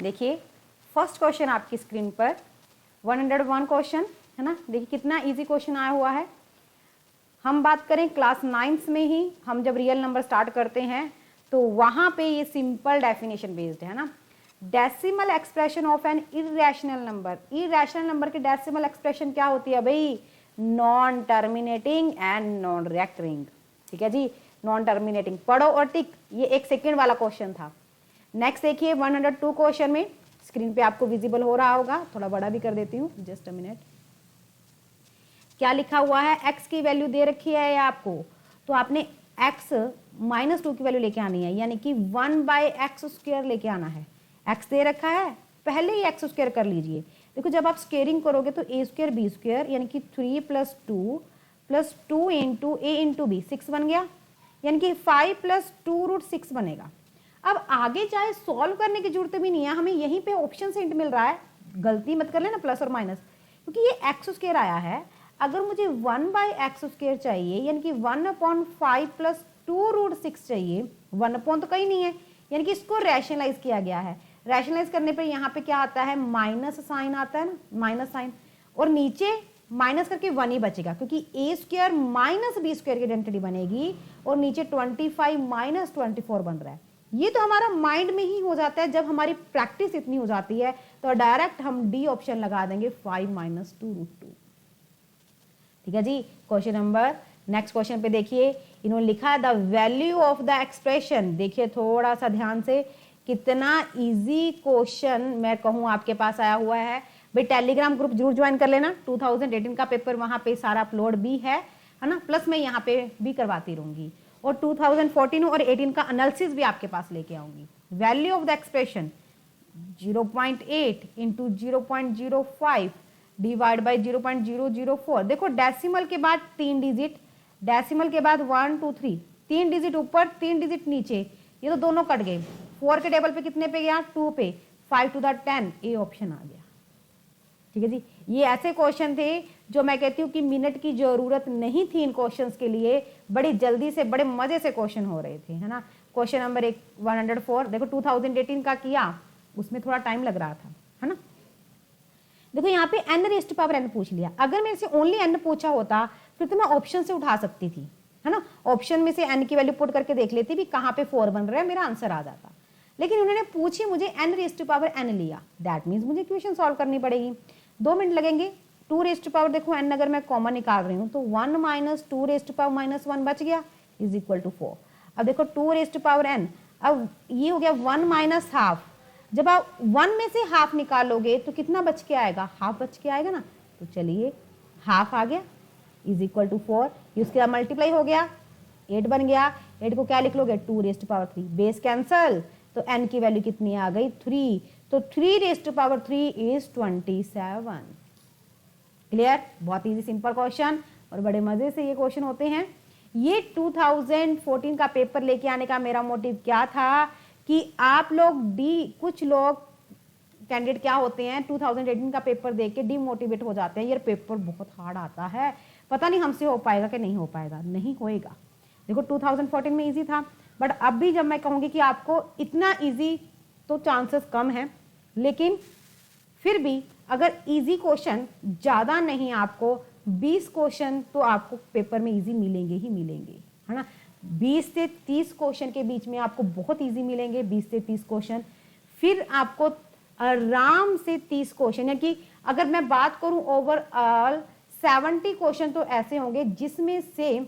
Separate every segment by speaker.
Speaker 1: देखिए first question आपकी screen पर 101 क्वेश्चन है ना। देखिए कितना इजी क्वेश्चन आया हुआ है। हम बात करें क्लास 9 में ही हम जब रियल नंबर स्टार्ट करते हैं तो वहां पे ये सिंपल डेफिनेशन बेस्ड है ना। Decimal expression of an irrational number, irrational number की डेसिमल एक्सप्रेशन क्या होती है भाई? Non terminating and non reacting. ठीक है जी, नॉन टर्मिनेटिंग। पढ़ो और टिक। ये 1 सेकेंड वाला क्वेश्चन था। नेक्स्ट देखिए 102 क्वेश्चन में स्क्रीन पे आपको विजिबल हो रहा होगा, थोड़ा बड़ा भी कर देती हूँ, जस्ट अ मिनट। क्या लिखा हुआ है? x की वैल्यू दे रखी है या आपको, तो आपने x -2 की वैल्यू लेके आनी है, यानी कि 1/x² लेके आना है। x दे रखा है, पहले ही x² कर लीजिए। देखो जब आप स्क्वेयरिंग करोगे तो a² b² यानी कि 3 + 2 + 2 × a × b 6 बन गया, यानी कि 5 + 2√6 बनेगा। अब आगे चाहे सॉल्व करने की जरूरत भी नहीं है, हमें यहीं पे ऑप्शन से हिंट मिल रहा है। गलती मत कर लेना प्लस और माइनस, क्योंकि ये x² आया है। अगर मुझे 1/x² चाहिए यानी कि 1/5 + 2√6 चाहिए, 1 तो कहीं नहीं है, यानी कि इसको रैशनलाइज किया गया है। रैशनलाइज करने पे यहाँ पे क्या आता है? माइनस साइन आता है ना, माइनस साइन, और नीचे माइनस करके 1 ही बचेगा, क्योंकि a² - b² की आइडेंटिटी बनेगी और नीचे 25 - 24 बन रहा है। ये तो हमारा माइंड में ही हो जाता है। जब हमारी प्रैक्टिस इतनी हो जाती है तो डायरेक्ट हम डी ऑप्शन लगा देंगे 5 - 2√2। ठीक है जी। क्वेश्चन नंबर नेक्स्ट क्वेश्चन पे देखिए, इन्होंने लिखा है the value of the expression. देखिए थोड़ा सा ध्यान से, कितना इजी क्वेश्चन मैं कहूँ आपके पास आया हुआ है। भाई टेलीग्राम ग्रुप जरूर ज्वाइन कर लेना, 2018 का पेपर वहां पे सारा अपलोड भी है ना, प्लस मैं यहाँ पे भी करवाती रहूंगी, और 2014 और 18 का एनालिसिस भी आपके पास लेके आऊंगी। Value of the expression 0.8 × 0.05 divide by 0.004। देखो डेसिमल के बाद 3 डिजिट, डेसिमल के बाद 1 2 3, 3 डिजिट ऊपर 3 डिजिट नीचे, ये तो दोनों कट गए। 4 के टेबल पे कितने पे गया? 2 पे, 5 to the 10, ए ऑप्शन आ गया। ठीक है जी। ये ऐसे क्वेश्चन थे जो मैं कहती हूँ कि मिनट की जरूरत नहीं थी इन क्वेश्चंस के लिए, बड़ी जल्दी से बड़े मजे से क्वेश्चन हो रहे थे, है ना। क्वेश्चन नंबर 104 देखो 2018 का किया, उसमें थोड़ा टाइम लग रहा था, है ना। देखो यहाँ पे n⁻n पूछ लिया। अगर मेरे से ओनली n पूछा होता फिर तो मैं ऑप्शन से उठा सकती थी, है ना। ऑप्शन में से n की वैल्यू पुट करके देख लेती भी कहाँ पे 4 बन रहा है, मेरा आंसर आ जाता। लेकिन उन्होंने पूछी मुझे n⁻n लिया, दैट मीन्स मुझे इक्वेशन सॉल्व करनी पड़ेगी। 2 मिनट लगेंगे। 2 देखो n अगर मैं कॉमन निकाल रही हूँ तो 1 - 2 - 1 बच गया इज इक्वल टू 4। अब देखो 2n, अब ये हो गया 1 - हाफ। जब आप 1 में से हाफ निकालोगे तो कितना बच के आएगा? हाफ बच के आएगा ना। तो चलिए हाफ आ गया इज इक्वल टू 4, उसके बाद मल्टीप्लाई हो गया, 8 बन गया। 8 को क्या लिख लोगे? 2⁻3, बेस कैंसल, तो n की वैल्यू कितनी आ गई? 3। तो 3⁻3 इज 27। क्लियर? बहुत इजी सिंपल क्वेश्चन और बड़े मजे से ये क्वेश्चन होते हैं। ये 2014 का पेपर लेके आने का मेरा मोटिव क्या था कि आप लोग कुछ लोग कैंडिडेट क्या होते हैं 2018 का पेपर देख के डीमोटिवेट हो जाते हैं, यार पेपर बहुत हार्ड आता है, पता नहीं हमसे हो पाएगा कि नहीं हो पाएगा। नहीं होएगा। देखो 2014 में इजी था, बट अब भी जब मैं कहूंगी कि आपको इतना इजी, तो चांसेस कम है, लेकिन फिर भी अगर इजी क्वेश्चन ज्यादा नहीं, आपको 20 क्वेश्चन तो आपको पेपर में इजी मिलेंगे ही मिलेंगे, है ना। 20 से 30 क्वेश्चन के बीच में आपको बहुत इजी मिलेंगे, 20 से 30 क्वेश्चन। फिर आपको आराम से 30 क्वेश्चन, यानी कि अगर मैं बात करूं ओवरऑल 70 क्वेश्चन तो ऐसे होंगे जिसमें से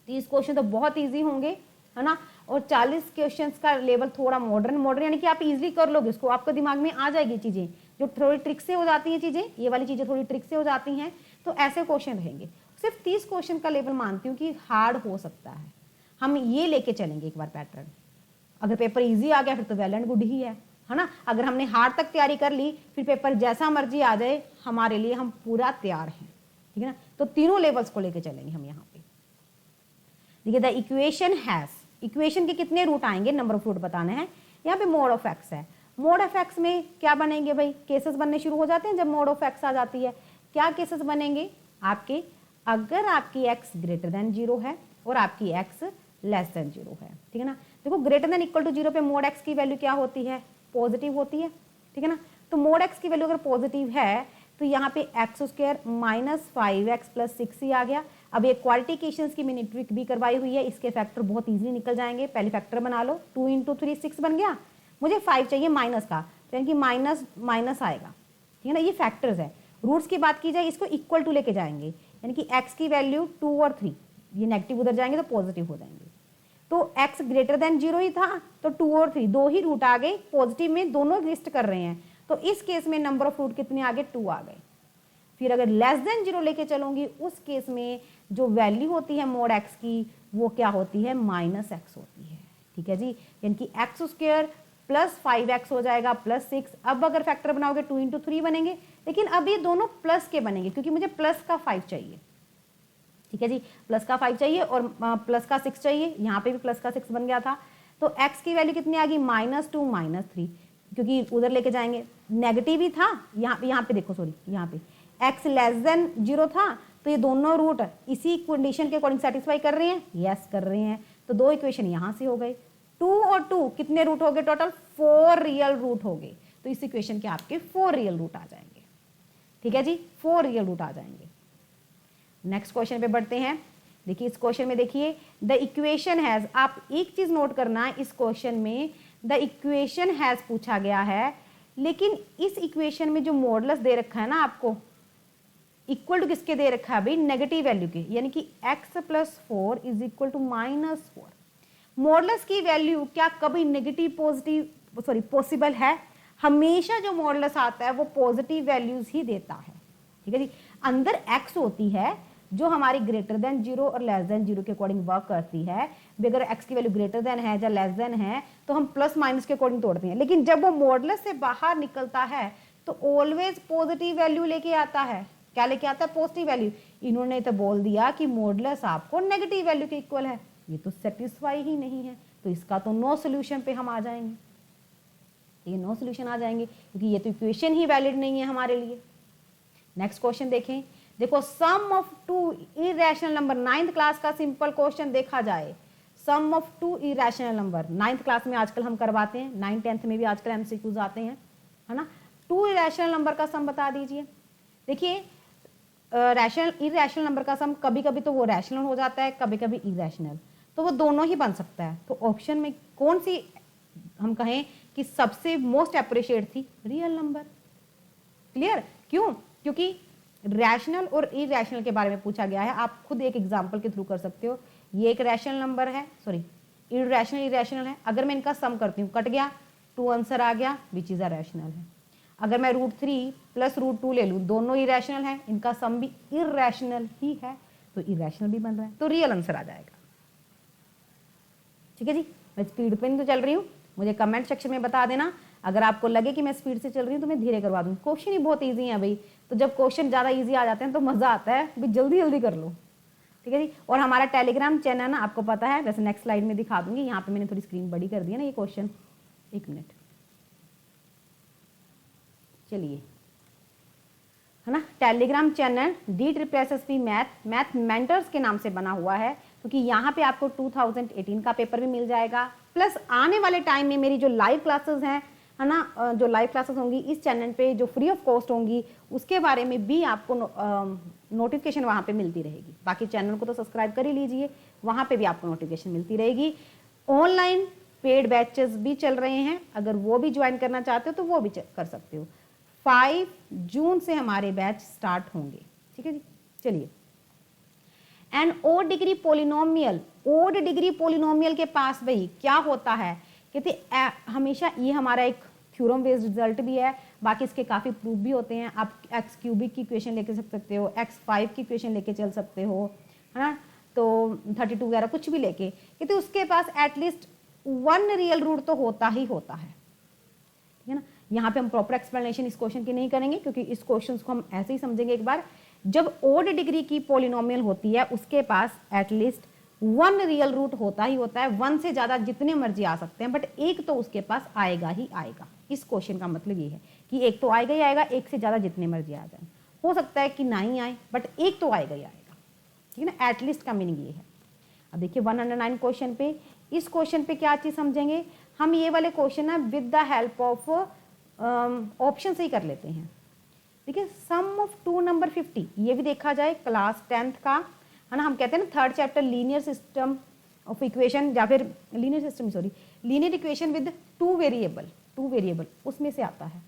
Speaker 1: 30 क्वेश्चन तो बहुत इजी होंगे, है ना, और 40 क्वेश्चंस का लेवल थोड़ा मॉडर्न यानी कि आप इजीली कर लोगे उसको, आपको दिमाग में आ जाएगी चीजें, जो थोड़ी ट्रिक से हो जाती हैं चीजें, ये वाली चीजें थोड़ी ट्रिक से हो जाती हैं, तो ऐसे क्वेश्चन रहेंगे। सिर्फ 30 क्वेश्चन का लेवल मानती हूँ कि हार्ड हो सकता है, हम ये लेके चलेंगे एक बार पैटर्न। अगर पेपर इजी आ गया फिर तो वेल एंड गुड ही है ना। अगर हमने हार्ड तक तैयारी कर ली फिर पेपर जैसा मर्जी आ जाए, हमारे लिए हम पूरा तैयार हैं, ठीक है ना। तो तीनों लेवल्स को लेके चलेंगे हम यहाँ पे। देखिए द इक्वेशन हैज, इक्वेशन के कितने रूट आएंगे, नंबर ऑफ रूट बताने हैं। यहाँ पे मोड ऑफ एक्स है, मोड ऑफ एक्स में क्या बनेंगे भाई? केसेस बनने शुरू हो जाते हैं जब मोड ऑफ एक्स आ जाती है। क्या केसेस बनेंगे आपके? अगर आपकी एक्स ग्रेटर देन 0 है और आपकी एक्स लेस देन 0 है, ठीक है ना। देखो ग्रेटर देन इक्वल टू 0 पे मोड एक्स की वैल्यू क्या होती है? पॉजिटिव होती है, ठीक है ना। तो मोड एक्स की वैल्यू अगर पॉजिटिव है तो यहाँ पे x square minus 5x plus 6 ही आ गया। अब ये क्वालिटिकेशंस की मैंने ट्रिक भी करवाई हुई है, इसके फैक्टर बहुत इजीली निकल जाएंगे। पहले फैक्टर बना लो, 2 इंटू 3 6 बन गया, मुझे 5 चाहिए माइनस का, तो यानी कि माइनस माइनस आएगा, ठीक है ना। ये फैक्टर्स है। रूट्स की बात की जाए, इसको इक्वल टू लेके जाएंगे, यानी कि x की वैल्यू 2 और 3, ये नेगेटिव उधर जाएंगे तो पॉजिटिव हो जाएंगे। तो x ग्रेटर देन 0 ही था, तो 2 और 3 दो ही रूट आ गए, पॉजिटिव में दोनों एग्जिस्ट कर रहे हैं, तो इस केस में नंबर ऑफ रूट कितने आ गए, 2 आ गए। फिर अगर लेस देन 0 लेके चलूंगी, उस केस में जो वैल्यू होती है मोड x की वो क्या होती है, माइनस x होती है, ठीक है जी। यानी कि एक्स स्क्वायर प्लस 5x हो जाएगा प्लस 6। अब अगर फैक्टर बनाओगे 2 इंटू 3 बनेंगे, लेकिन अब ये दोनों प्लस के बनेंगे क्योंकि मुझे प्लस का 5 चाहिए, ठीक है जी। प्लस का 5 चाहिए और प्लस का 6 चाहिए, यहाँ पे भी प्लस का 6 बन गया था। तो x की वैल्यू कितनी आ गई, -2 -3, क्योंकि उधर लेके जाएंगे, नेगेटिव ही था। यहाँ पे देखो, सॉरी, यहाँ पे x लेस देन 0 था, तो ये दोनों रूट इसी कंडीशन के अकॉर्डिंग सेटिस्फाई कर रहे हैं, यस कर रहे हैं। तो दो इक्वेशन यहाँ से हो गए, 2 और 2 कितने रूट हो गए, टोटल 4 रियल रूट हो गए। तो इस इक्वेशन के आपके 4 रियल रूट आ जाएंगे, ठीक है जी, 4 रियल रूट आ जाएंगे। नेक्स्ट क्वेश्चन पे बढ़ते हैं। देखिए इस क्वेश्चन में देखिए, द इक्वेशन हैज, आप एक चीज नोट करना, इस क्वेश्चन में द इक्वेशन हैज पूछा गया है, लेकिन इस इक्वेशन में जो मॉडुलस दे रखा है ना आपको, इक्वल टू किसके दे रखा है भाई, नेगेटिव वैल्यू के, यानी कि x plus 4 is equal to -4। Modulus की वैल्यू क्या कभी नेगेटिव पॉजिटिव सॉरी पॉसिबल है? हमेशा जो मॉडुलस आता है वो पॉजिटिव वैल्यूज ही देता है, ठीक है जी। अंदर x होती है जो हमारी ग्रेटर देन 0 और लेस देन 0 के अकॉर्डिंग वर्क करती है। अगर x की वैल्यू ग्रेटर देन है या लेस देन है तो हम प्लस माइनस के अकॉर्डिंग तोड़ते हैं, लेकिन जब वो मॉडुलस से बाहर निकलता है तो ऑलवेज पॉजिटिव वैल्यू लेके आता है। क्या लेके आता है, पॉजिटिव वैल्यू। इन्होंने तो बोल दिया कि मॉडुलस आपको नेगेटिव वैल्यू के इक्वल है, ये तो सेटिस्फाई ही नहीं है, तो इसका तो नो सोल्यूशन पे हम आ जाएंगे, ये नो सोल्यूशन आ जाएंगे क्योंकि ये तो इक्वेशन ही वैलिड नहीं है हमारे लिए। नेक्स्ट क्वेश्चन देखें, देखो sum of two irrational number, 9th class का सिंपल क्वेश्चन देखा जाए, sum of two irrational number 9th class में आजकल हम करवाते हैं, 9th 10th में भी आजकल एमसीक्यूज आते हैं, है ना। 2 इरेशनल नंबर का सम बता दीजिए। देखिए रैशनल इरेशनल नंबर का सम कभी कभी तो वो रैशनल हो जाता है, कभी कभी इरेशनल, तो वो दोनों ही बन सकता है। तो ऑप्शन में कौन सी हम कहें कि सबसे मोस्ट अप्रिशिएट थी, रियल नंबर। क्लियर, क्यों, क्योंकि रैशनल और इरेशनल के बारे में पूछा गया है, आप खुद एक एग्जांपल के थ्रू कर सकते हो। ये एक रैशनल नंबर है, सॉरी इरेशनल इरेशनल है, अगर मैं इनका सम करती हूँ कट गया, 2 आंसर आ गया विच इज अ रैशनल है। अगर मैं √3 प्लस √2 ले लूँ, दोनों इरेशनल है, इनका सम भी इरेशनल ही है, तो इरेशनल भी बन रहा है, तो रियल आंसर आ जाएगा, ठीक है जी। मैं स्पीड पे नहीं तो चल रही हूँ, मुझे कमेंट सेक्शन में बता देना। अगर आपको लगे कि मैं स्पीड से चल रही हूँ तो मैं धीरे करवा दूँ। क्वेश्चन ही बहुत ईजी है भाई, तो जब क्वेश्चन ज़्यादा ईजी आ जाते हैं तो मज़ा आता है भाई, जल्दी जल्दी कर लो, ठीक है जी। और हमारा टेलीग्राम चैनल ना आपको पता है, वैसे नेक्स्ट स्लाइड में दिखा दूंगी, यहाँ पे मैंने थोड़ी स्क्रीन बड़ी कर दी है ना, ये क्वेश्चन, एक मिनट, चलिए, है ना। Telegram channel DSSP math mentors के नाम से बना हुआ है, क्योंकि यहाँ पे आपको 2018 का पेपर भी मिल जाएगा, प्लस आने वाले टाइम में मेरी जो लाइव क्लासेस हैं, है ना, जो लाइव क्लासेस होंगी इस चैनल पे जो फ्री ऑफ कॉस्ट होंगी, उसके बारे में भी आपको नोटिफिकेशन वहाँ पे मिलती रहेगी। बाकी चैनल को तो सब्सक्राइब कर ही लीजिए, वहाँ पे भी आपको नोटिफिकेशन मिलती रहेगी। ऑनलाइन पेड बैचेस भी चल रहे हैं, अगर वो भी ज्वाइन करना चाहते हो तो वो भी कर सकते हो। 5 जून से हमारे बैच स्टार्ट होंगे, ठीक है जी। चलिए, and odd degree polynomial, odd degree polynomial के पास भाई क्या होता है, कहते हमेशा, ये हमारा एक थ्योरम बेस्ड रिजल्ट भी है, बाकी इसके काफ़ी प्रूफ भी होते हैं। आप एक्स क्यूबिक की इक्वेशन लेके चल सकते हो, x5 की इक्वेशन लेके चल सकते हो, है ना, तो 32 वगैरह कुछ भी लेके, कहते उसके पास एटलीस्ट 1 रियल रूट तो होता ही होता है, ठीक है ना। यहाँ पे हम प्रॉपर एक्सप्लेनेशन इस क्वेश्चन की नहीं करेंगे, क्योंकि इस क्वेश्चन को हम ऐसे ही समझेंगे एक बार। जब ओड डिग्री की पोलिनोमियल होती है उसके पास एटलीस्ट 1 रियल रूट होता ही होता है, 1 से ज्यादा जितने मर्जी आ सकते हैं, बट एक तो उसके पास आएगा ही आएगा। इस क्वेश्चन का मतलब ये है कि एक तो आएगा ही आएगा, एक से ज्यादा जितने मर्जी आ जाए, हो सकता है कि ना ही आए, बट एक तो आएगा ही आएगा, ठीक है ना। एटलीस्ट का मीनिंग ये है। अब देखिए 109 क्वेश्चन पे, इस क्वेश्चन पे क्या चीज समझेंगे हम, ये वाले क्वेश्चन है with the help of option से ही कर लेते हैं। देखिए सम ऑफ टू नंबर 50, ये भी देखा जाए क्लास 10th का है ना। हम कहते हैं ना third chapter linear system of equation, या फिर linear equation with two variable, उसमें से आता है।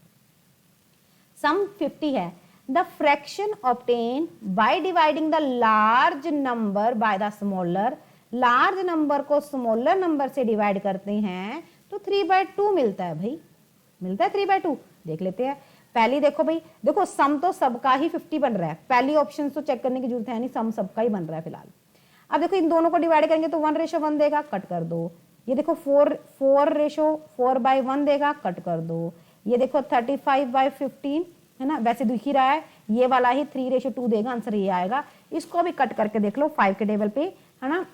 Speaker 1: सम 50 है, the fraction obtain by dividing the large number by the smaller. Large number को स्मॉलर नंबर से डिवाइड करते हैं तो 3/2 मिलता है भाई, मिलता है 3/2। देख लेते हैं पहली, देखो भाई, देखो सम तो सबका ही 50 बन रहा है, पहली ऑप्शन तो चेक करने की जरूरत है नहीं, सम सबका ही बन रहा है फिलहाल। अब देखो इन दोनों को डिवाइड करेंगे तो 1:1 देगा, कट कर दो। ये देखो 4:4 देगा, कट कर दो। ये देखो 35/15 है ना, वैसे दिख ही रहा है, ये वाला ही 3:2 देगा, आंसर ये आएगा। इसको भी कट करके देख लो 5 के टेबल पे है ना,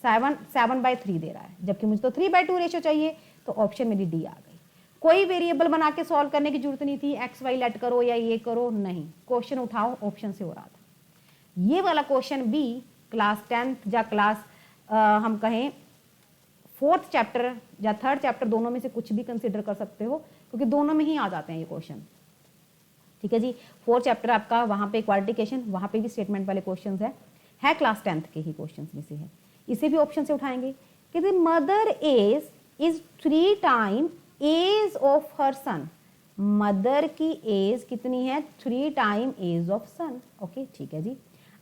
Speaker 1: 7/3 दे रहा है, जबकि मुझे तो 3/2 रेशियो चाहिए, तो ऑप्शन मेरी डी आ गई। कोई वेरिएबल बना के सॉल्व करने की जरूरत नहीं थी, एक्स वाई लेट करो या ये करो, नहीं, क्वेश्चन उठाओ, ऑप्शन से हो रहा था। ये वाला क्वेश्चन भी क्लास 10th या क्लास हम कहें 4th चैप्टर या 3rd चैप्टर, दोनों में से कुछ भी कंसिडर कर सकते हो, क्योंकि दोनों में ही आ जाते हैं ये क्वेश्चन। ठीक है जी, 4th चैप्टर आपका वहां पे क्वालिफिकेशन, वहां पे भी स्टेटमेंट वाले क्वेश्चन है क्लास 10th के ही क्वेश्चन में से है, इसे भी ऑप्शन से उठाएंगे कि the mother age is 3 time age of her son. Mother की एज कितनी है, 3 time age of son. Okay ठीक है जी।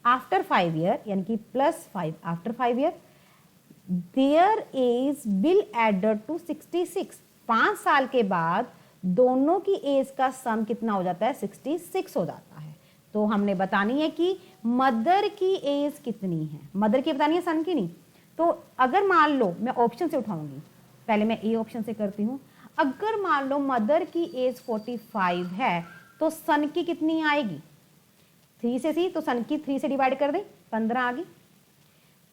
Speaker 1: आफ्टर 5 ईयर यानी कि +5 after 5 year, there age will added to 66। 5 साल के बाद दोनों की एज का सम कितना हो जाता है, 66 हो जाता है। तो हमने बतानी है कि मदर की एज कितनी है, मदर की बतानी है, सन की नहीं। तो अगर मान लो मैं ऑप्शन से उठाऊंगी, पहले मैं ए ऑप्शन से करती हूँ। अगर मान लो मदर की एज 45 है तो सन की कितनी आएगी, 3 से सी, तो सन की 3 से डिवाइड कर दे, 15 आ गई।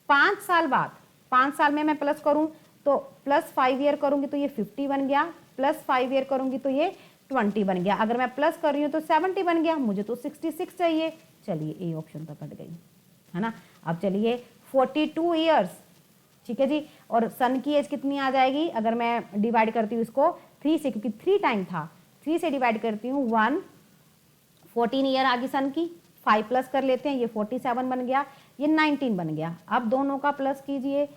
Speaker 1: 5 साल बाद, 5 साल में मैं प्लस करूं तो +5 ईयर करूंगी तो ये 50 बन गया, +5 ईयर करूंगी तो ये 20 बन गया। अगर मैं प्लस कर रही हूँ तो 70 बन गया, मुझे तो 66 चाहिए। चलिए ए ऑप्शन तक कट गई है ना। अब चलिए 42 ईयर्स, ठीक है जी। और सन की एज कितनी आ जाएगी, अगर मैं डिवाइड करती हूँ इसको 3 से, क्योंकि 3 टाइम था, 3 से डिवाइड करती हूँ 1, 14 ईयर आ गई सन की। 5 प्लस कर लेते हैं, ये 47 बन गया, ये 19 बन गया। अब दोनों का प्लस कीजिए,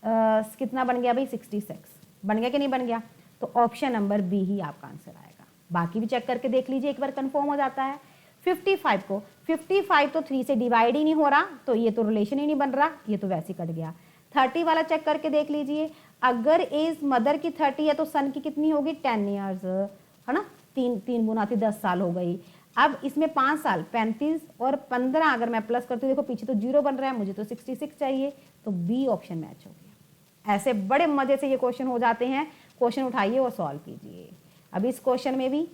Speaker 1: कितना बन गया भाई, 66 बन गया कि नहीं बन गया। तो ऑप्शन नंबर बी ही आपका आंसर आएगा। बाकी भी चेक करके देख लीजिए, एक बार कंफर्म हो जाता है। 55 को 55 तो 3 से डिवाइड ही नहीं हो रहा, तो ये तो रिलेशन ही नहीं बन रहा, ये तो वैसे कट गया। 30 वाला चेक करके देख लीजिए, अगर एज मदर की 30 है तो सन की कितनी होगी, 10 ईयर्स है ना, 3 गुना 10 साल हो गई। अब इसमें 5 साल, 35 और 15 अगर मैं प्लस करती हूँ, देखो पीछे तो 0 बन रहा है, मुझे तो 66 चाहिए, तो बी ऑप्शन मैच हो गया। ऐसे बड़े मजे से ये क्वेश्चन हो जाते हैं। क्वेश्चन उठाइए और सॉल्व कीजिए। अब इस क्वेश्चन में भी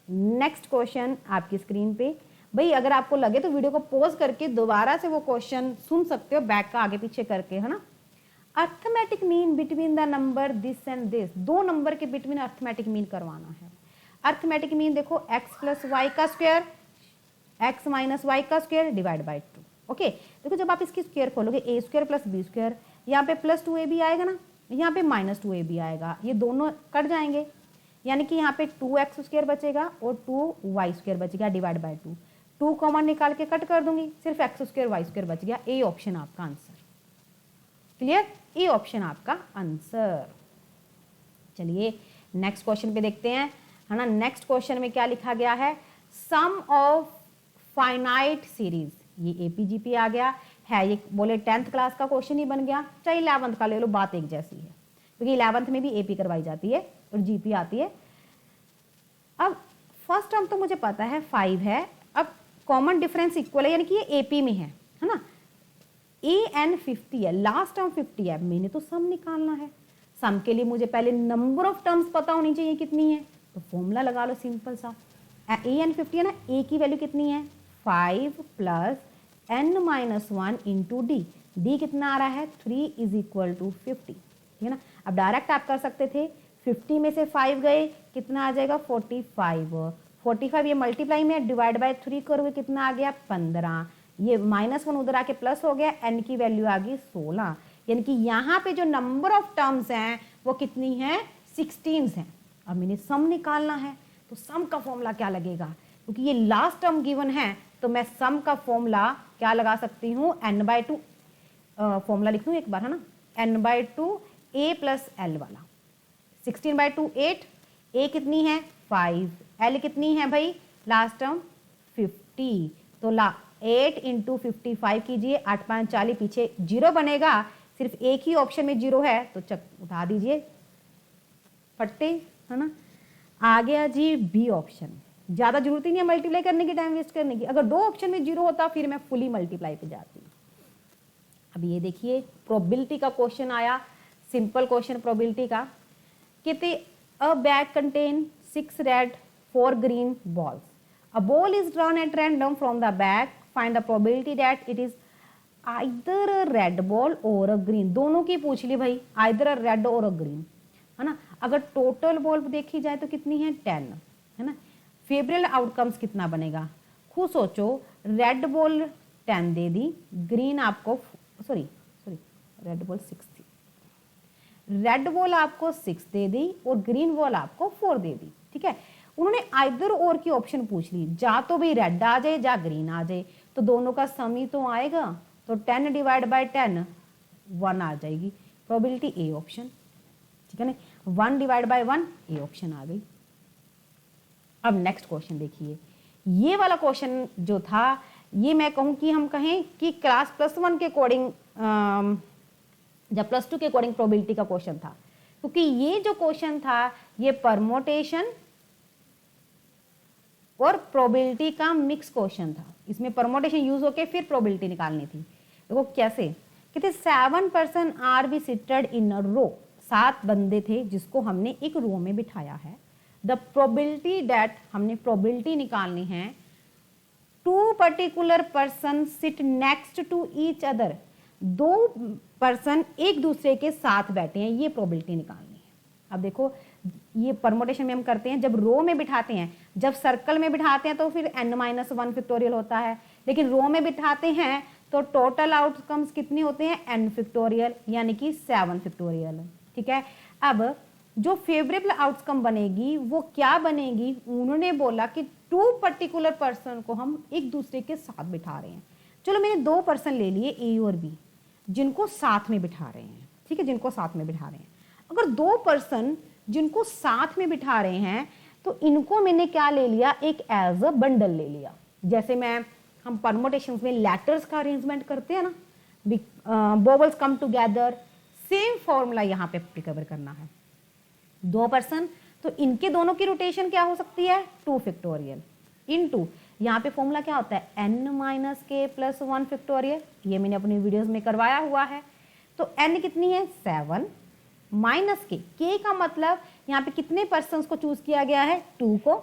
Speaker 1: नेक्स्ट क्वेश्चन आपकी स्क्रीन पे, भाई अगर आपको लगे तो वीडियो को पॉज करके दोबारा से वो क्वेश्चन सुन सकते हो, बैक का आगे पीछे करके, है ना। Arithmetic mean between the number this and this, 2 number के बिटवीन अर्थमेटिक मीन करवाना है। अर्थमेटिक मीन देखो x + y का स्क्वायर, x - y का स्क्वायर डिवाइड बाय 2। ओके देखो जब आप इसकी स्क्वायर खोलोगे a² + b², यहाँ पे +2ab आएगा ना, यहाँ पे -2ab आएगा, ये दोनों कट जाएंगे, यानी कि यहाँ पे 2x² बचेगा और 2y² बचेगा डिवाइड बाय 2। 2 कॉमन निकाल के कट कर दूंगी, सिर्फ x² y² बच गया। ए ऑप्शन आपका आंसर। क्लियर, ए ऑप्शन आपका आंसर। चलिए नेक्स्ट क्वेश्चन पे देखते हैं, है ना। नेक्स्ट क्वेश्चन में क्या लिखा गया है, सम ऑफ फाइनाइट सीरीज, ये एपीजीपी आ गया है, ये बोले 10th क्लास का क्वेश्चन ही बन गया, चाहे 11th का ले लो, बात एक जैसी है, क्योंकि 11th में भी एपी करवाई जाती है और जीपी आती है। अब फर्स्ट टर्म तो मुझे पता है 5 है, अब कॉमन डिफरेंस इक्वल है, यानी कि ये एपी में है ना। an 50 है, लास्ट टर्म 50 है, मैंने तो सम निकालना है। सम के लिए मुझे पहले नंबर ऑफ टर्म्स पता होनी चाहिए कितनी है, तो फॉर्मूला लगा लो सिंपल सा। an 50 है ना, a की वैल्यू कितनी है, 5 + n - 1 × d, d कितना आ रहा है, 3 = 50, ठीक है ना। अब डायरेक्ट आप कर सकते थे, 50 में से 5 गए, कितना आ जाएगा, 45। 45 ये मल्टीप्लाई में डिवाइड बाय 3 करोगे, कितना आ गया, 15। ये -1 उधर आके प्लस हो गया, n की वैल्यू आ गई 16, यानी कि यहाँ पे जो नंबर ऑफ टर्म्स हैं वो कितनी है, 16 हैं। अब मैंने सम निकालना है, तो सम का फॉर्मूला क्या लगेगा, क्योंकि ये लास्ट टर्म गिवन है तो मैं सम का फॉर्मूला क्या लगा सकती हूँ, n/2 फॉर्मूला लिख दूँ एक बार, है ना, n/2 a प्लस एल वाला। 16/2 8, a कितनी है 5, l कितनी है भाई लास्ट टर्म 50, तो 8 इंटू 55 कीजिए, 8 5 40, पीछे 0 बनेगा, सिर्फ एक ही ऑप्शन में 0 है तो चक उठा दीजिए फटते, है ना। आ गया जी बी ऑप्शन, ज्यादा जरूरत ही नहीं है मल्टीप्लाई करने की, टाइम वेस्ट करने की। अगर 2 ऑप्शन में 0 होता फिर मैं फुली मल्टीप्लाई पे जाती। अब ये देखिए प्रोबेबिलिटी का क्वेश्चन आया, सिंपल क्वेश्चन प्रोबेबिलिटी का। कहते अ bag contain 6 red 4 green balls, a ball is drawn at random from the bag, find the probability that it is either a red ball और अ ग्रीन। दोनों की पूछ ली भाई, आइदर अ red और अ green, है ना। अगर टोटल बॉल देखी जाए तो कितनी है 10, है ना। फेवरेबल आउटकम्स कितना बनेगा, खुद सोचो, रेड बॉल 10 दे दी, ग्रीन आपको सॉरी रेड बॉल 6 थी, रेड बॉल आपको 6 दे दी और ग्रीन बॉल आपको 4 दे दी, ठीक है। उन्होंने आइदर और की ऑप्शन पूछ ली, जा तो भाई रेड आ जाए जा ग्रीन आ जाए, तो दोनों का सम ही तो आएगा, तो 10 डिवाइड बाय 10 1 आ जाएगी, प्रोबेबिलिटी ए ऑप्शन, ठीक है ना। 1 डिवाइड बाय 1 ए ऑप्शन आ गई। अब नेक्स्ट क्वेश्चन देखिए, ये वाला क्वेश्चन जो था, ये मैं कहूँ कि हम कहें कि क्लास +1 के अकॉर्डिंग जब +2 के अकॉर्डिंग प्रोबेबिलिटी का क्वेश्चन था, क्योंकि ये जो क्वेश्चन था ये परमोटेशन और प्रोबेबिलिटी का मिक्स क्वेश्चन था। इसमें परमोटेशन यूज होके फिर प्रोबेबिलिटी निकालनी थी। देखो कैसे, कहते 7 person are be seated in a row, 7 बंदे थे जिसको हमने एक रो में बिठाया है। द प्रोबेबिलिटी दैट, हमने प्रोबेबिलिटी निकालनी है, 2 particular person sit next to each other, 2 person एक दूसरे के साथ बैठे हैं, ये प्रोबेबिलिटी निकालनी है। अब देखो ये परमोटेशन में हम करते हैं, जब रो में बिठाते हैं, जब सर्कल में बिठाते हैं तो फिर n-1 फैक्टोरियल होता है, लेकिन रो में बिठाते हैं तो टोटल आउटकम्स कितने होते हैं n फैक्टोरियल, यानी कि 7 फैक्टोरियल, ठीक है। अब जो फेवरेबल आउटकम बनेगी वो क्या बनेगी, उन्होंने बोला कि 2 पर्टिकुलर पर्सन को हम एक दूसरे के साथ बिठा रहे हैं। चलो मैंने 2 पर्सन ले लिए ए और बी, जिनको साथ में बिठा रहे हैं, ठीक है, जिनको साथ में बिठा रहे हैं। अगर 2 पर्सन जिनको साथ में बिठा रहे हैं तो इनको मैंने क्या ले लिया, एक एज अ बंडल ले लिया। जैसे हम परमोटेशंस में लेटर्स का अरेंजमेंट करते हैं ना, vowels come together, same formula यहाँ पे एप्लीकेबल करना है। 2 पर्सन, तो इनके दोनों की रोटेशन क्या हो सकती है 2 फैक्टोरियल इनटू, यहाँ पे फॉर्मूला क्या होता है n-k + 1 फैक्टोरियल, ये मैंने अपनी वीडियोस में करवाया हुआ है। तो n कितनी है 7 माइनस k का मतलब यहाँ पे कितने पर्सन को चूज किया गया है 2 को,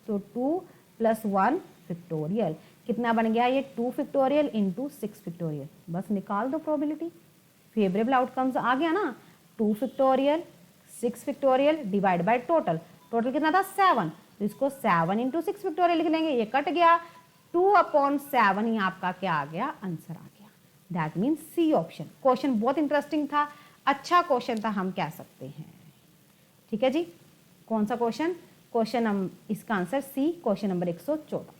Speaker 1: तो 2 + 1 फैक्टोरियल, कितना बन गया ये 2 फैक्टोरियल इंटू 6 फैक्टोरियल। बस निकाल दो प्रोबेबिलिटी, फेवरेबल आउटकम्स आ गया ना, 2 factorial 6 factorial divide by total, total कितना था 7, तो इसको 7 इंटू 6 फैक्टोरियल लिख लेंगे, ये कट गया, 2/7 ये आपका क्या आ गया, आंसर आ गया। That means C option. Question बहुत इंटरेस्टिंग था, अच्छा क्वेश्चन था हम कह सकते हैं, ठीक है जी। कौन सा क्वेश्चन, क्वेश्चन इसका आंसर सी, क्वेश्चन नंबर 114।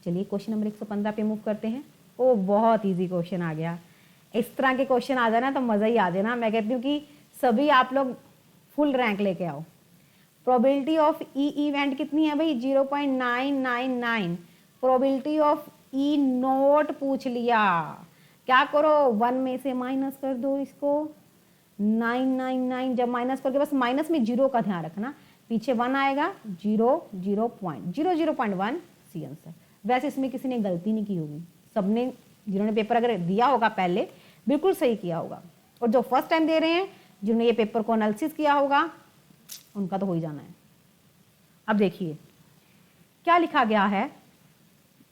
Speaker 1: चलिए क्वेश्चन नंबर 115 पे मूव करते हैं। ओ बहुत इजी क्वेश्चन आ गया, इस तरह के क्वेश्चन आ जाना तो मजा ही आ जाना। मैं कहती हूँ कि सभी आप लोग फुल रैंक लेके आओ। प्रोबेबिलिटी ऑफ ई इवेंट कितनी है भाई 0.999, प्रोबेबिलिटी ऑफ ई नोट पूछ लिया, क्या करो 1 में से माइनस कर दो इसको, 999, जब माइनस करके बस माइनस में 0 का ध्यान रखना, पीछे 1 आएगा, 0.1 सी आंसर। वैसे इसमें किसी ने गलती नहीं की होगी, सबने जिन्होंने पेपर अगर दिया होगा पहले बिल्कुल सही किया होगा, और जो फर्स्ट टाइम दे रहे हैं जिन्होंने ये पेपर को एनालिसिस किया होगा उनका तो हो ही जाना है। अब देखिए क्या लिखा गया है,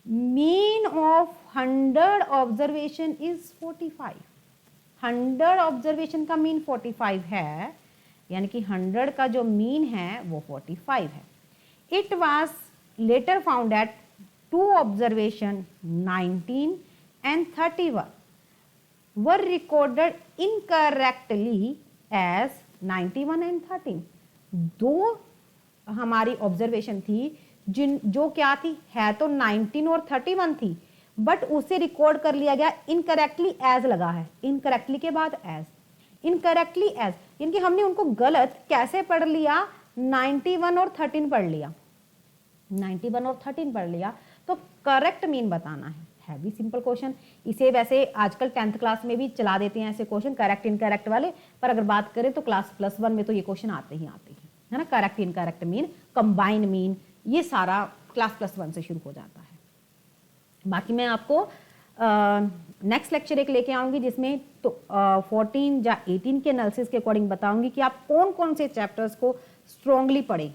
Speaker 1: mean of 100 observation is 45। 100 observation का मीन 45 है, यानी कि 100 का जो मीन है वो 45 है। It was later found at 2 observation 19 and 31 were recorded incorrectly as 91 and 13। दो हमारी ऑब्जर्वेशन थी जो क्या थी, है तो 19 और 31 थी, बट उसे रिकॉर्ड कर लिया गया इनकरेक्टली एज लगा है, इनकरेक्टली के बाद एज, इनकरेक्टली एज, यानी कि हमने उनको गलत कैसे पढ़ लिया, 91 और 13 पढ़ लिया, 91 और 13 पढ़ लिया, तो करेक्ट मीन बताना है भी सिंपल क्वेश्चन। इसे वैसे आजकल 10th क्लास में भी चला देते हैं ऐसे क्वेश्चन करेक्ट इनकरेक्ट वाले, पर अगर बात करें तो क्लास +1 में तो ये क्वेश्चन आते ही है ना, correct incorrect mean, combine mean, ये सारा क्लास +1 से शुरू हो जाता है। बाकी मैं आपको नेक्स्ट लेक्चर एक लेके आऊंगी जिसमें तो 14 या 18 के एनालिसिस के अकॉर्डिंग बताऊंगी कि आप कौन कौन से चैप्टर्स को स्ट्रांगली पढ़ें,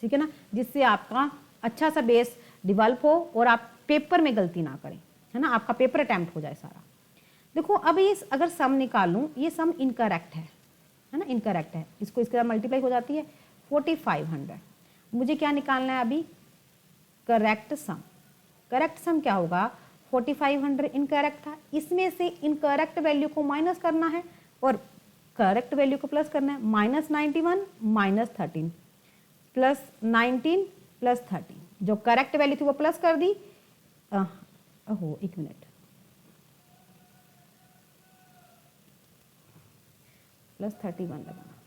Speaker 1: ठीक है ना, जिससे आपका अच्छा सा बेस डेवलप हो और आप पेपर में गलती ना करें, है ना, आपका पेपर अटेम्प्ट हो जाए सारा। देखो अब ये अगर सम निकालूं, ये सम इनकरेक्ट है ना, इनकरेक्ट है, इसको इसके साथ मल्टीप्लाई हो जाती है 4500। मुझे क्या निकालना है अभी, करेक्ट सम। करेक्ट सम क्या होगा, 4500 इनकरेक्ट था, इसमें से इनकरेक्ट वैल्यू को माइनस करना है और करेक्ट वैल्यू को प्लस करना है, -91 -13 +19 +13, जो करेक्ट वैल्यू थी वो प्लस कर दी, ओहो एक मिनट, +31 लगाना था,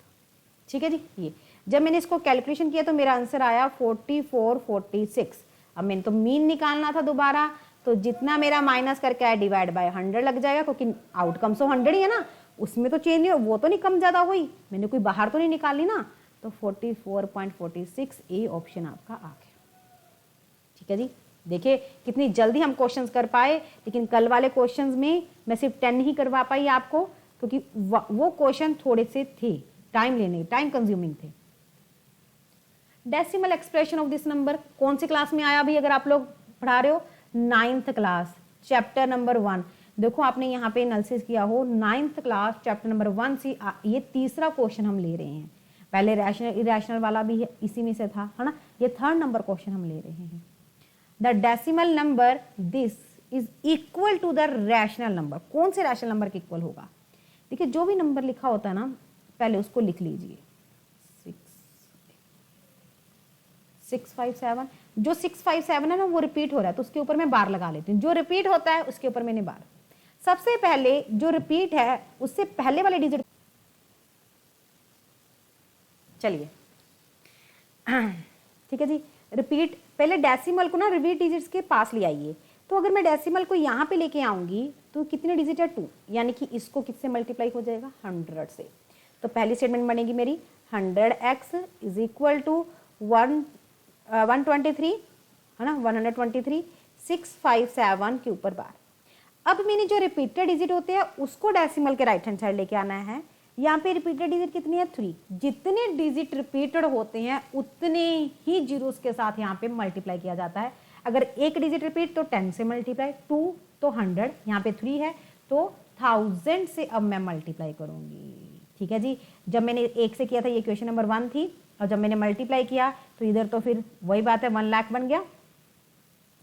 Speaker 1: ठीक है जी। ये जब मैंने इसको कैलकुलेशन किया तो मेरा आंसर आया 4446। अब मैंने तो मीन निकालना था दोबारा, तो जितना मेरा माइनस करके आया डिवाइड बाय 100 लग जाएगा, क्योंकि आउटकम तो 100 ही है ना, उसमें तो चेंज नहीं, वो तो नहीं कम ज्यादा हुई, मैंने कोई बाहर तो नहीं निकाली ना, तो 44.46 ए ऑप्शन आपका आ गया, ठीक है जी। देखिए कितनी जल्दी हम क्वेश्चंस कर पाए, लेकिन कल वाले क्वेश्चंस में मैं सिर्फ 10 ही करवा पाई आपको, क्योंकि वो क्वेश्चन थोड़े से थे टाइम कंज्यूमिंग थे। Decimal expression of this number कौन सी क्लास में आया अभी, अगर आप लोग पढ़ा रहे हो 9th क्लास चैप्टर नंबर 1, देखो आपने यहाँ पे एनालिसिस किया हो 9th क्लास चैप्टर नंबर 1 से ये तीसरा क्वेश्चन हम ले रहे हैं, पहले रैशनल इरेशनल वाला भी इसी में से था, है ना, ये 3rd नंबर क्वेश्चन हम ले रहे हैं। The decimal number this is equal to the rational number, कौन से रैशनल नंबर के इक्वल होगा, देखिए जो भी नंबर लिखा होता है ना पहले उसको लिख लीजिए, 657, जो 657 है ना वो रिपीट हो रहा है तो उसके ऊपर मैं बार लगा लेती हूँ, जो रिपीट होता है उसके ऊपर मैंने बार, सबसे पहले जो रिपीट है उससे पहले वाले डिजिट, चलिए ठीक है जी, रिपीट पहले डेसिमल को ना रिपीट डिजिट्स के पास ले आइए, तो अगर मैं डेसिमल को यहाँ पे लेके आऊंगी तो कितने डिजिट है 2, यानी कि इसको किससे मल्टीप्लाई हो जाएगा 100 से, तो पहली स्टेटमेंट बनेगी मेरी 100x इज इक्वल टू 123 है ना, 123 657 के ऊपर बार। अब मैंने जो रिपीटेड डिजिट होते हैं उसको डेसिमल के राइट हैंड साइड लेके आना है, यहाँ पे रिपीटेड डिजिट कितनी है 3, जितने डिजिट रिपीटेड होते हैं उतने ही जीरोस के साथ यहाँ पे मल्टीप्लाई किया जाता है, अगर एक डिजिट रिपीट तो 10 से मल्टीप्लाई, 2 तो 100, यहाँ पे 3 है तो 1000 से अब मैं मल्टीप्लाई करूंगी, ठीक है जी। जब मैंने 1 से किया था ये क्वेश्चन नंबर 1 थी, और जब मैंने मल्टीप्लाई किया तो इधर तो फिर वही बात है 1 लाख बन गया,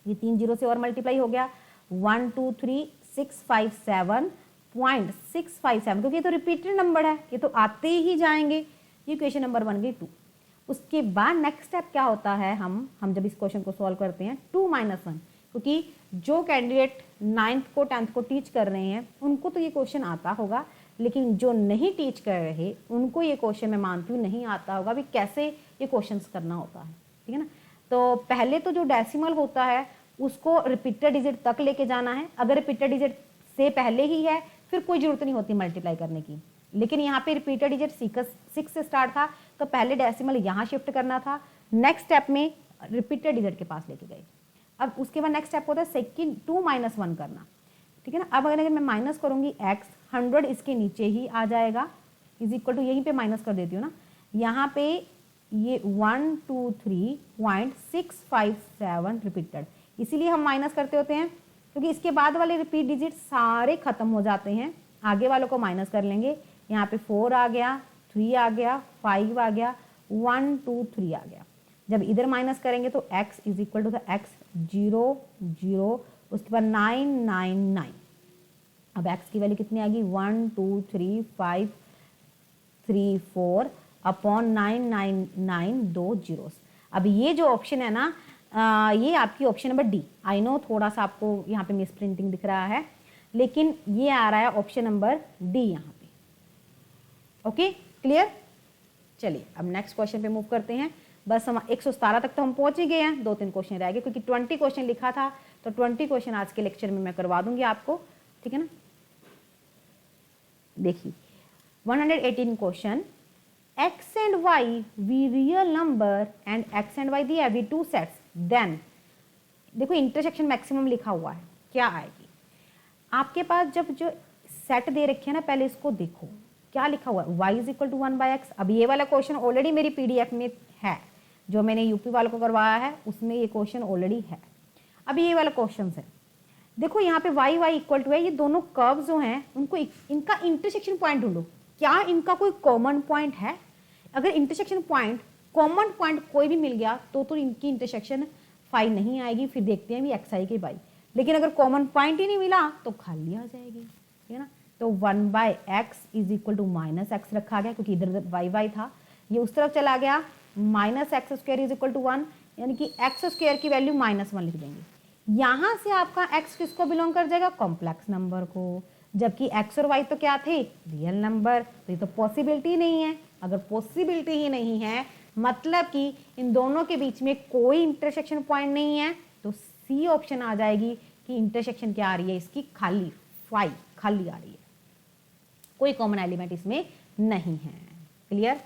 Speaker 1: ये 3 जीरो से और मल्टीप्लाई हो गया 123,657.657, क्योंकि ये तो रिपीटेड नंबर है, ये तो आते ही जाएंगे, ये क्वेश्चन नंबर 1 गई 2। उसके बाद नेक्स्ट स्टेप क्या होता है, हम जब इस क्वेश्चन को सॉल्व करते हैं 2 - 1, क्योंकि जो कैंडिडेट 9th को 10th को टीच कर रहे हैं उनको तो ये क्वेश्चन आता होगा, लेकिन जो नहीं टीच कर रहे उनको ये क्वेश्चन मैं मानती हूँ नहीं आता होगा भी कैसे ये क्वेश्चंस करना होता है, ठीक है ना। तो पहले तो जो डेसिमल होता है उसको रिपीटेड डिजिट तक लेके जाना है, अगर रिपीटेड डिजिट से पहले ही है फिर कोई जरूरत नहीं होती मल्टीप्लाई करने की, लेकिन यहाँ पे रिपीटेड डिजिट 6 से स्टार्ट था तो पहले डेसिमल यहाँ शिफ्ट करना था, नेक्स्ट स्टेप में रिपीटेड डिजिट के पास लेके गए। अब उसके बाद नेक्स्ट स्टेप होता है सेकंड 2 - 1 करना, ठीक है ना। अब अगर मैं माइनस करूंगी x, 100 इसके नीचे ही आ जाएगा, इज इक्वल टू यहीं पे माइनस कर देती हूँ ना, यहाँ पे ये 123.657 रिपीटेड, इसीलिए हम माइनस करते होते हैं क्योंकि इसके बाद वाले रिपीट डिजिट सारे खत्म हो जाते हैं, आगे वालों को माइनस कर लेंगे, यहाँ पे 4 आ गया, 3 आ गया, 5 आ गया, 1 2 3 आ गया। जब इधर माइनस करेंगे तो x is equal to the x 0 0, उसके बाद 9 9 9, अब x की वैल्यू कितनी आ गई 1 2 3 5 3 4 अपॉन 999 दो जीरोस। अब ये जो ऑप्शन है ना, ये आपकी option number D. I know थोड़ा सा आपको यहाँ पे मिस प्रिंटिंग दिख रहा है, लेकिन ये आ रहा है ऑप्शन नंबर डी यहाँ पे। Okay clear. चलिए अब नेक्स्ट क्वेश्चन पे मूव करते हैं। बस हम 117 तक तो हम पहुंच ही गए हैं, 2-3 क्वेश्चन रह गए, क्योंकि 20 क्वेश्चन लिखा था, तो 20 क्वेश्चन आज के लेक्चर में मैं करवा दूंगी आपको, ठीक है ना। देखिए 118 question, x and y we real number and x and y दिया है, we two sets, then देखो इंटरसेक्शन मैक्सिमम लिखा हुआ है, क्या आएगी आपके पास। जब जो सेट दे रखे हैं ना, पहले इसको देखो क्या लिखा हुआ है, y is equal to 1/x। अब ये वाला क्वेश्चन ऑलरेडी मेरी PDF में है, जो मैंने यूपी वालों को करवाया है उसमें ये क्वेश्चन ऑलरेडी है। अब ये वाला क्वेश्चन है, देखो यहाँ पे y y इक्वल टू है, ये दोनों कर्व जो हैं उनको इनका इंटरसेक्शन पॉइंट ढूंढो, क्या इनका कोई कॉमन पॉइंट है। अगर इंटरसेक्शन पॉइंट कॉमन पॉइंट कोई भी मिल गया तो इनकी इंटरसेक्शन 5 नहीं आएगी, फिर देखते हैं भी एक्स आई के वाई। लेकिन अगर कॉमन पॉइंट ही नहीं मिला तो खाली आ जाएगी, ठीक है ना। तो 1/x is equal to -x रखा गया, क्योंकि इधर वाई वाई था, ये उस तरफ चला गया, -x² इज इक्वल टू 1, यानी कि x² की वैल्यू -1 लिख देंगे। यहाँ से आपका x किसको बिलोंग कर जाएगा, कॉम्प्लेक्स नंबर को, जबकि x और y तो क्या थे, रियल नंबर। तो ये तो पॉसिबिलिटी नहीं है। अगर पॉसिबिलिटी ही नहीं है मतलब कि इन दोनों के बीच में कोई इंटरसेक्शन पॉइंट नहीं है, तो सी ऑप्शन आ जाएगी कि इंटरसेक्शन क्या आ रही है इसकी, खाली 5 खाली आ रही है, कोई कॉमन एलिमेंट इसमें नहीं है। क्लियर।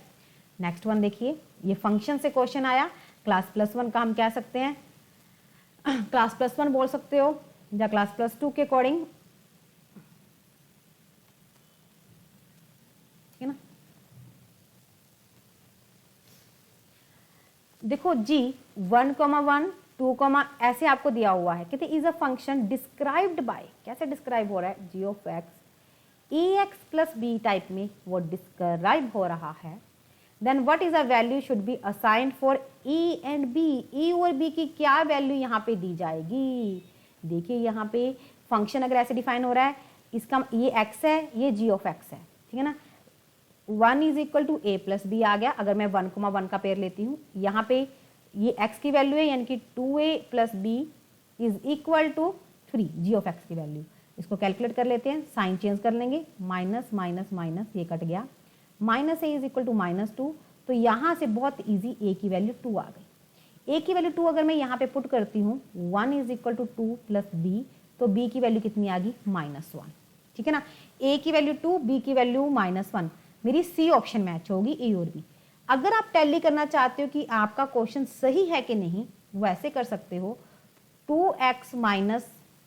Speaker 1: नेक्स्ट वन देखिए, ये फंक्शन से क्वेश्चन आया, क्लास +1 का हम कह सकते हैं, क्लास +1 बोल सकते हो या क्लास +2 के अकॉर्डिंग, है ना। देखो जी 1,1 2, ऐसे आपको दिया हुआ है, कहते is a function described by, कैसे डिस्क्राइब हो रहा है, g of x ax plus B type में वो डिस्क्राइब हो रहा है। Then what is a value should be assigned for e and b, e और b की क्या वैल्यू यहाँ पे दी जाएगी। देखिए यहाँ पे फंक्शन अगर ऐसे डिफाइन हो रहा है, इसका ये x है, ये g ऑफ x है, ठीक है ना। 1 is equal to a plus B आ गया। अगर मैं 1,1 का पेयर लेती हूँ, यहाँ पे ये x की वैल्यू है, यानी कि 2a plus B is equal to 3 g of x की वैल्यू। इसको कैलकुलेट कर लेते हैं, साइन चेंज कर लेंगे, माइनस माइनस माइनस ये कट गया, -a इज इक्वल टू -2। तो यहाँ से बहुत इजी a की वैल्यू 2 आ गई। a की वैल्यू 2 अगर मैं यहाँ पे पुट करती हूँ, 1 is equal to 2 plus b, तो b की वैल्यू कितनी आ गई, -1, ठीक है ना। a की वैल्यू 2, b की वैल्यू -1, मेरी सी ऑप्शन मैच होगी, ए और बी। अगर आप टैली करना चाहते हो कि आपका क्वेश्चन सही है कि नहीं, वैसे कर सकते हो, 2x -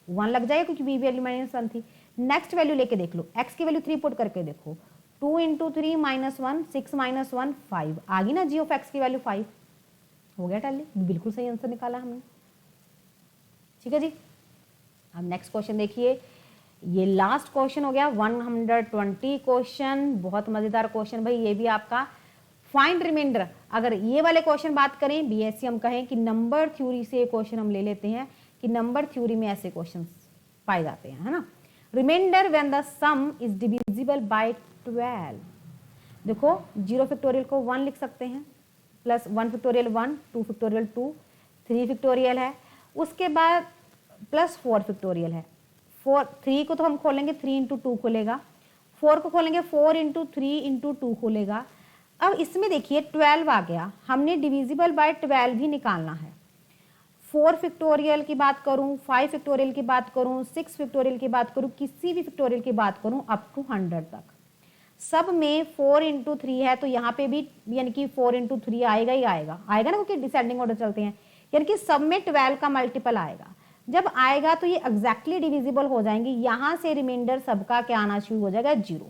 Speaker 1: 1 लग जाएगा, क्योंकि बी वैल्यू -1 थी। नेक्स्ट वैल्यू लेके देख लो, x की वैल्यू 3 पुट करके देखो, 2 × 3 -1 6 - 1 5 आ गई ना, g ऑफ x की वैल्यू 5 हो गया टैली, बिल्कुल सही आंसर निकाला हमने, ठीक है जी। अब नेक्स्ट क्वेश्चन देखिए, ये लास्ट क्वेश्चन हो गया 120 क्वेश्चन, बहुत मजेदार क्वेश्चन भाई ये भी आपका। फाइंड रिमाइंडर, अगर ये वाले क्वेश्चन बात करें, बीएससी हम कहें कि नंबर थ्योरी से क्वेश्चन हम ले लेते हैं कि नंबर थ्योरी में ऐसे क्वेश्चन पाए जाते हैं, है ना। Remainder when the sum is divisible by 12। देखो 0 फैक्टोरियल को 1 लिख सकते हैं, प्लस 1 फैक्टोरियल 1, 2 फैक्टोरियल 2, 3 फैक्टोरियल है, उसके बाद प्लस 4 फैक्टोरियल है। 3 को तो हम खोलेंगे, 3 × 2 खुलेगा, 4 को खोलेंगे, 4 × 3 × 2 खुलेगा। अब इसमें देखिए 12 आ गया, हमने डिविजिबल बाय 12 भी निकालना है। 4 फैक्टोरियल की बात करूं, 5 फैक्टोरियल की बात करूं, 6 फैक्टोरियल की बात करूं, किसी भी फैक्टोरियल की बात करूं अप टू 100 तक, सब में 4 × 3 है, तो यहाँ पे भी यानी कि 4 × 3 आएगा ही आएगा, आएगा ना, क्योंकि डिसेंडिंग ऑर्डर चलते हैं, यानी कि सब में 12 का मल्टीपल आएगा। जब आएगा तो ये एग्जैक्टली डिविजिबल हो जाएंगे, यहाँ से रिमाइंडर सबका क्या आना शुरू हो जाएगा, 0,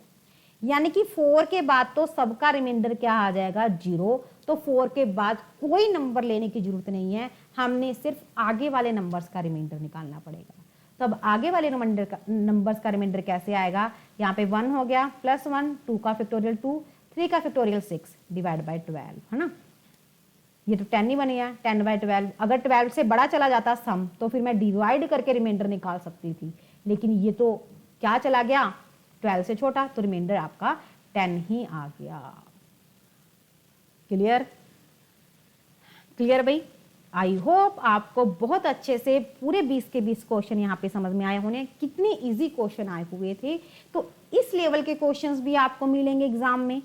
Speaker 1: यानी कि 4 के बाद तो सबका रिमाइंडर क्या आ जाएगा, 0। तो 4 के बाद कोई नंबर लेने की जरूरत नहीं है, हमने सिर्फ आगे वाले नंबर्स का रिमाइंडर निकालना पड़ेगा। तो अब आगे वाले नंबर्स का रिमाइंडर कैसे आएगा, यहाँ पे 1 हो गया, +1, 2 का फैक्टोरियल 2, 3 का फैक्टोरियल 6 डिवाइड बाय 12, है ना। ये तो 10 ही बन गया, 10/12। अगर 12 से बड़ा चला जाता सम, तो फिर मैं डिवाइड करके रिमाइंडर निकाल सकती थी, लेकिन ये तो क्या चला गया, 12 से छोटा, तो रिमाइंडर आपका 10 ही आ गया। क्लियर? क्लियर भाई? आई होप आपको बहुत अच्छे से पूरे 20 के 20 क्वेश्चन यहाँ पे समझ में आए होने। कितने इजी क्वेश्चन आए हुए थे। तो इस लेवल के क्वेश्चंस भी आपको मिलेंगे एग्जाम में,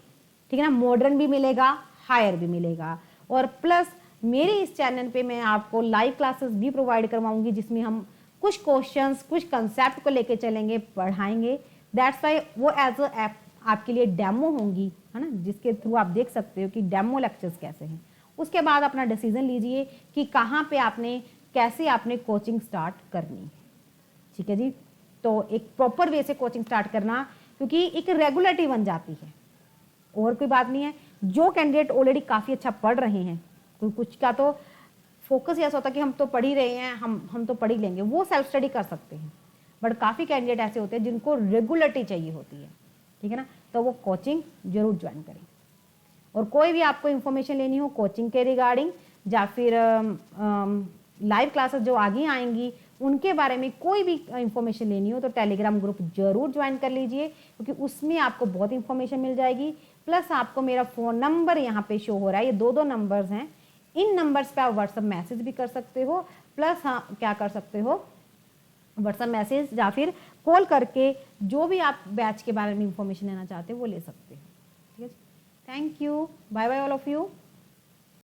Speaker 1: ठीक है ना। मॉडर्न भी मिलेगा, हायर भी मिलेगा, और प्लस मेरे इस चैनल पे मैं आपको लाइव क्लासेस भी प्रोवाइड करवाऊंगी, जिसमें हम कुछ क्वेश्चंस, कुछ कंसेप्ट को लेके चलेंगे, पढ़ाएंगे। दैट्स वाई वो एज अ ऐप आपके लिए डेमो होंगी, है ना, जिसके थ्रू आप देख सकते हो कि डेमो लेक्चर्स कैसे हैं। उसके बाद अपना डिसीजन लीजिए कि कहाँ पे आपने, कैसे आपने कोचिंग स्टार्ट करनी है, ठीक है जी। तो एक प्रॉपर वे से कोचिंग स्टार्ट करना, क्योंकि एक रेगुलरिटी बन जाती है, और कोई बात नहीं है। जो कैंडिडेट ऑलरेडी काफ़ी अच्छा पढ़ रहे हैं, कुछ का तो फोकस ऐसा होता है कि हम तो पढ़ ही रहे हैं, हम तो पढ़ ही लेंगे, वो सेल्फ स्टडी कर सकते हैं। बट काफ़ी कैंडिडेट ऐसे होते हैं जिनको रेगुलरिटी चाहिए होती है, ठीक है ना, तो वो कोचिंग जरूर ज्वाइन करें। और कोई भी आपको इन्फॉर्मेशन लेनी हो कोचिंग के रिगार्डिंग, या फिर लाइव क्लासेस जो आगे आएंगी उनके बारे में कोई भी इंफॉर्मेशन लेनी हो, तो टेलीग्राम ग्रुप जरूर ज्वाइन कर लीजिए, क्योंकि उसमें आपको बहुत इंफॉर्मेशन मिल जाएगी। प्लस आपको मेरा फ़ोन नंबर यहाँ पे शो हो रहा है, ये 2 नंबर्स हैं। इन नंबर्स पे आप व्हाट्सअप मैसेज भी कर सकते हो, प्लस हाँ क्या कर सकते हो, व्हाट्सअप मैसेज या फिर कॉल करके जो भी आप बैच के बारे में इंफॉर्मेशन लेना चाहते हो वो ले सकते हो, ठीक है। Thank you, bye bye all of you.